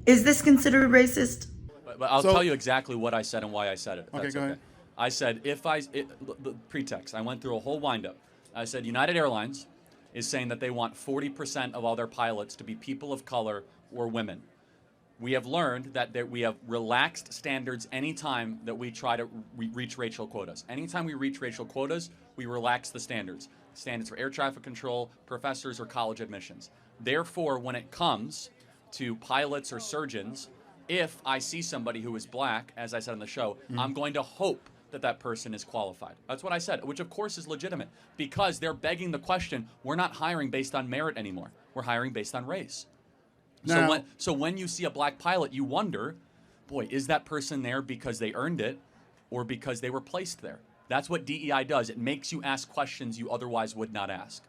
Is this considered racist? But I'll tell you exactly what I said and why I said it. Okay, go ahead. I said the pretext. I went through a whole windup. I said United Airlines is saying that they want 40% of all their pilots to be people of color or women. We have learned that we have relaxed standards anytime that we try to reach racial quotas. Anytime we reach racial quotas, we relax the standards. Standards for air traffic control, professors, or college admissions. Therefore, when it comes to pilots or surgeons, if I see somebody who is black, as I said on the show, I'm going to hope that person is qualified. That's what I said, which of course is legitimate, because they're begging the question, we're not hiring based on merit anymore. We're hiring based on race. Now, So when you see a black pilot, you wonder, boy, is that person there because they earned it or because they were placed there? That's what DEI does. It makes you ask questions you otherwise would not ask.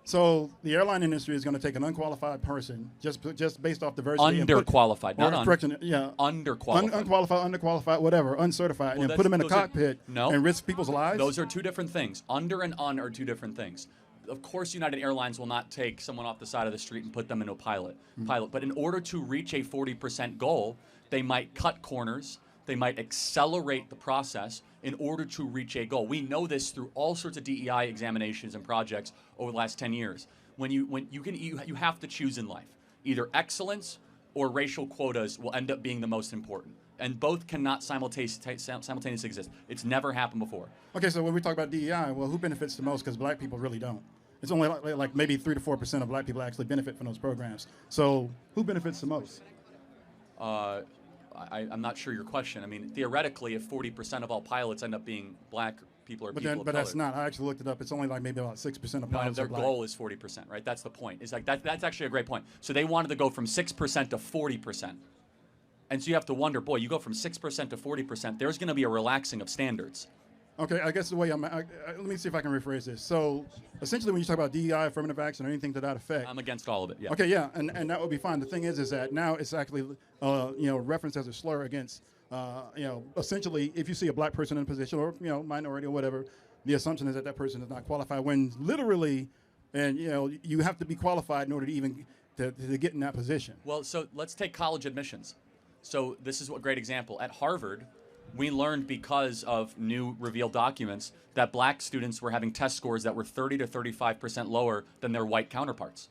So the airline industry is going to take an unqualified person just based off diversity. Underqualified, not correction, yeah. Underqualified. Unqualified, underqualified, whatever, uncertified, and put them in a cockpit and risk people's lives? Those are two different things. Under and un are two different things. Of course, United Airlines will not take someone off the side of the street and put them into a pilot. But in order to reach a 40% goal, they might cut corners. They might accelerate the process in order to reach a goal. We know this through all sorts of DEI examinations and projects over the last 10 years. You have to choose in life. Either excellence or racial quotas will end up being the most important. And both cannot simultaneously exist. It's never happened before. Okay, so when we talk about DEI, well, who benefits the most? Because black people really don't. It's only like maybe 3 to 4% of black people actually benefit from those programs. So who benefits the most? I'm not sure your question. I mean, theoretically, if 40% of all pilots end up being black people or people of color. But that's not. I actually looked it up. It's only like maybe about 6% of pilots their are black. goal is 40%, right? That's the point. It's like that's actually a great point. So they wanted to go from 6% to 40%. And so you have to wonder, boy, you go from 6% to 40%, there's going to be a relaxing of standards. Okay, I guess the way let me see if I can rephrase this. So essentially when you talk about DEI, affirmative action, or anything to that effect. I'm against all of it, yeah. Okay, yeah, and that would be fine. The thing is that now it's actually, referenced as a slur against, essentially if you see a black person in a position or, minority or whatever, the assumption is that person is not qualified when literally, and, you have to be qualified in order to even to get in that position. Well, so let's take college admissions. So this is a great example. At Harvard, we learned because of new revealed documents that black students were having test scores that were 30 to 35% lower than their white counterparts.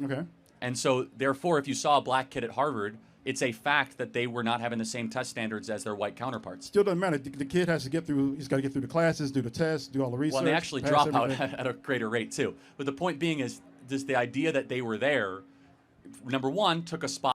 Okay. And so, therefore, if you saw a black kid at Harvard, it's a fact that they were not having the same test standards as their white counterparts. Still doesn't matter. The kid has to get through, he's got to get through the classes, do the tests, do all the research. Well, they actually drop out at a greater rate, too. But the point being is just the idea that they were there, number one, took a spot